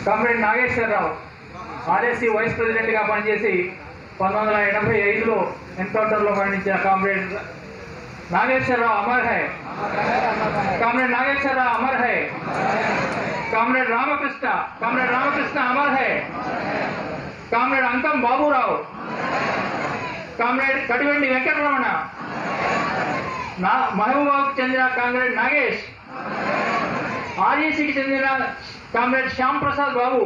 Comrade Nageswararao RSC vice ప్రెసిడెంట్గా పనిచేసి 1985లో ఎన్కౌంటర్లో మరణించిన కామ్రేడ్ नागेश्वरराव अमर है। कॉमरेड नागेश्वरराव अमर है। कॉमरेड रामकृष्ण अमर है। Comrade Ankam Baburao, comrade Kativendi Venkataraman, Mahabubabad Chandra comrade Nagesh, REC की चंद्र कॉमरेड श्याम प्रसाद बाबू,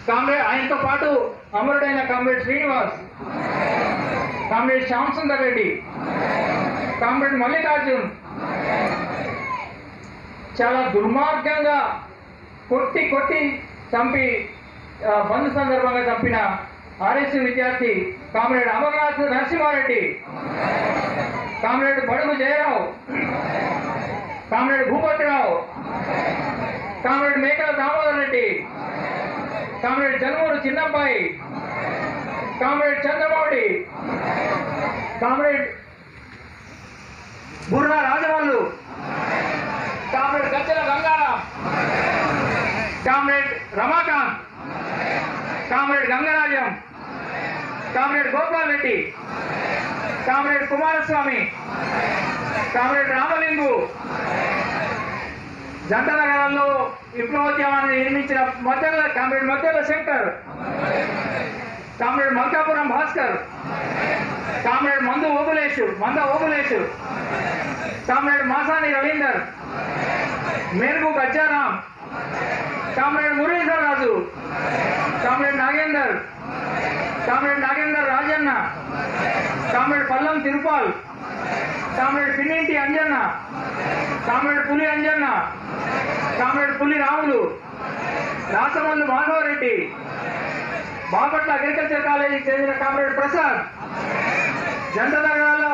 कॉमरेड आयनतो पाटू अमरुडैन comrade Srinivas, comrade Shyam Sundar Reddy, comrade Mallikarjun చాలా దుర్మార్గంగా కొట్టి చంపి బంద్ సందర్భంగా చంపిన ఆర్ఎస్సీ విద్యార్థి కామ్రేడ్ అమర్నాథ్ నరసింహారెడ్డి, కామ్రేడ్ బడుగు Jayarao, comrade Bhupathirao, comrade Mekala Damodar Reddy, comrade Janamuru Chinnabbai, comrade Chandramouli, comrade Burra Rajamallu, comrade Gajjala Gangaram, comrade Ramakant, comrade Gangarajam, comrade Gopal Reddy, comrade Kumaraswamy, comrade Ramalingu, జంట నగరంలో విప్లవోద్యమాన్ని నిర్మించిన comrade Madhyala Shankar, comrade Malkapuram Bhaskar, comrade Manda Obuleshu, comrade Masani Ravinder, Merugu Gajjaram, comrade Muralidhar Raju, comrade Nagender Rajanna, comrade Pallam Tirupal, comrade Pinninti Anjanna, comrade Puli Anjanna, comrade Puli Ramulu, Rasamallu Madhavareddy, Bapatla agriculture కాలేజీకి చెందిన కామ్రేడ్ ప్రసాద్, జంట నగరాల్లో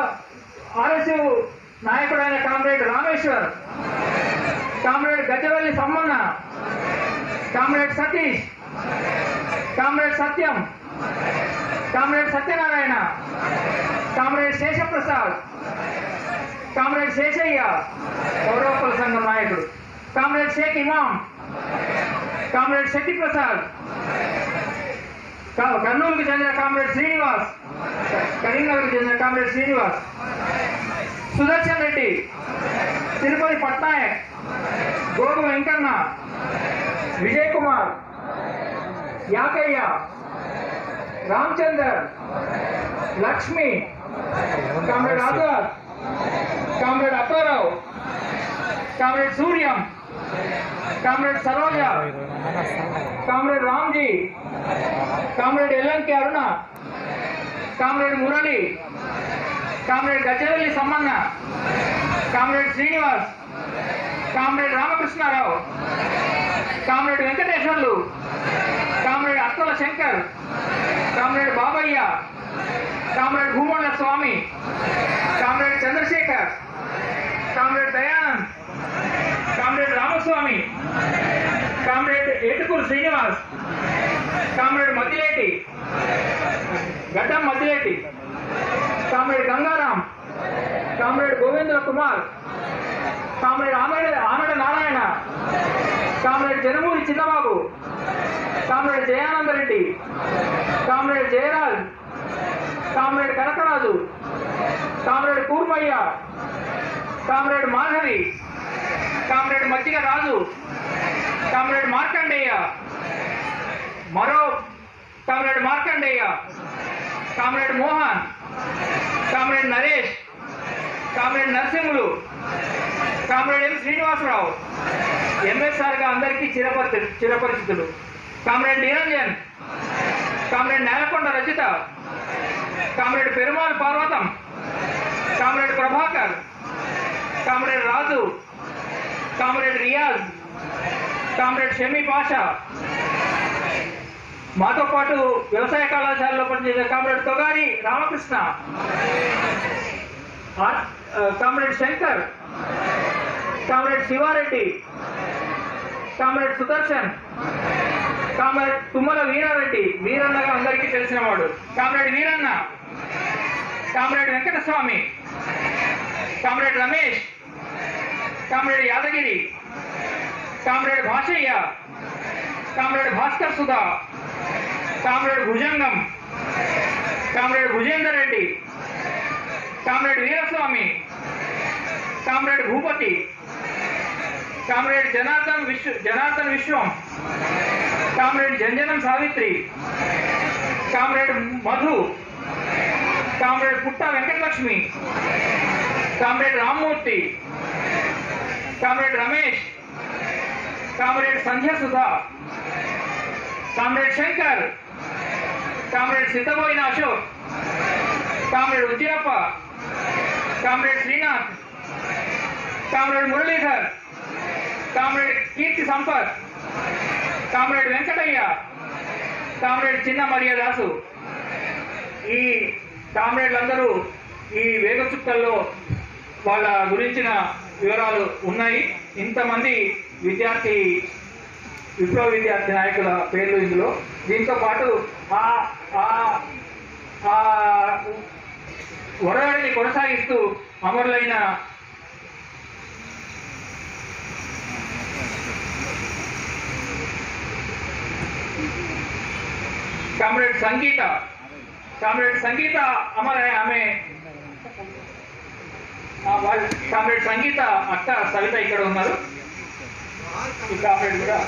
ఆర్ఎస్యు నాయకుడైన comrade Rameshwar, comrade Gajavalli Sammanna, comrade Satish, comrade Satyam, comrade Satyanarayana, comrade Seshaprasad, comrade Seshaiah గౌరవకుల సంఘం నాయకుడు, కామ్రేడ్ షేక్ ఇమాం, కామ్రేడ్ శెట్టి ప్రసాద్, కర్నూలుకు చెందిన కామ్రేడ్ శ్రీనివాస్, కరీంనగర్కు చెందిన comrade Srinivas, Sudarshan Reddy, Tirupati Patnaik, Gogu Venkanna, Vijay Kumar, Yakaiah, Ramachander, Lakshmi, comrade Azad, comrade Apparao, comrade Suryam, comrade Saroja, comrade Ramji, comrade LNK Aruna, comrade Murali, comrade Gajavalli Sammanna, comrade Srinivas, comrade Ramakrishna Rao, comrade Venkateswarlu, comrade Attala Shankar, comrade Babaiah, comrade Bhumalla Swamy, comrade Chandrasekhar, comrade Dayanand, comrade Ramaswamy, comrade Etukuru Srinivas, comrade Maddileti, Gaddam Maddileti, comrade Gangaram, comrade Govindra Kumar, comrade Ameda Narayana, comrade Janamuri Chinnababu, comrade Jayanandareddy, comrade Jayaraj, comrade Kanakaraju, comrade Kurmaiah, comrade Madhavi, comrade Majjiga Raju, comrade Markandeya, comrade Markandeya, comrade Mohan, comrade Naresh, comrade Narasimhulu, comrade M Srinivasarao, ఎంఎస్ఆర్గా అందరికీ చిరపరిచితులు, comrade Niranjan, comrade Nelakonda Rajitha, comrade Perumal Parvatham, comrade Prabhakar, comrade Raju, comrade Riyaz, comrade Shami Pasha, మాతో పాటు వ్యవసాయ కళాశాలలో పనిచేసే comrade Togari Ramakrishna, comrade Shankar, comrade Sivareddy, comrade Sudarshan, comrade Tummala Veerareddy, వీరన్నగా అందరికీ తెలిసినవాడు, comrade Veeranna, comrade Venkataswamy, comrade Ramesh, comrade Yadagiri, comrade Bhashaiah, comrade Bhaskar Sudha, comrade Bhujangam, comrade Bhujender Reddy, comrade Veeraswamy, comrade Bhupathi, comrade Janardhan Vishwam, comrade Janjanam Savitri, comrade Madhu, comrade Putta Venkatalakshmi, comrade Rammurthy, comrade Ramesh, comrade సంధ్య Sudha, comrade Shankar, comrade Siddaboina Ashok, comrade Ujjirappa, comrade Srinath, comrade Muralidhar, comrade Keerthi Sampath, comrade Venkataiah, comrade Chinna Mariyadasu. ఈ కామ్రేడ్లందరూ ఈ వేగచుక్కల్లో వాళ్ళ గురించిన వివరాలు ఉన్నాయి. ఇంతమంది విప్లవ విద్యార్థి నాయకుల పేర్లు ఇందులో. దీంతో పాటు ఒరవడిని కొనసాగిస్తూ అమరులైన కామ్రేడ్ సంగీత ఆమె కామ్రేడ్ సంగీత అక్క సవిత ఇక్కడ ఉన్నారు. ఈ కామ్రేడ్ కూడా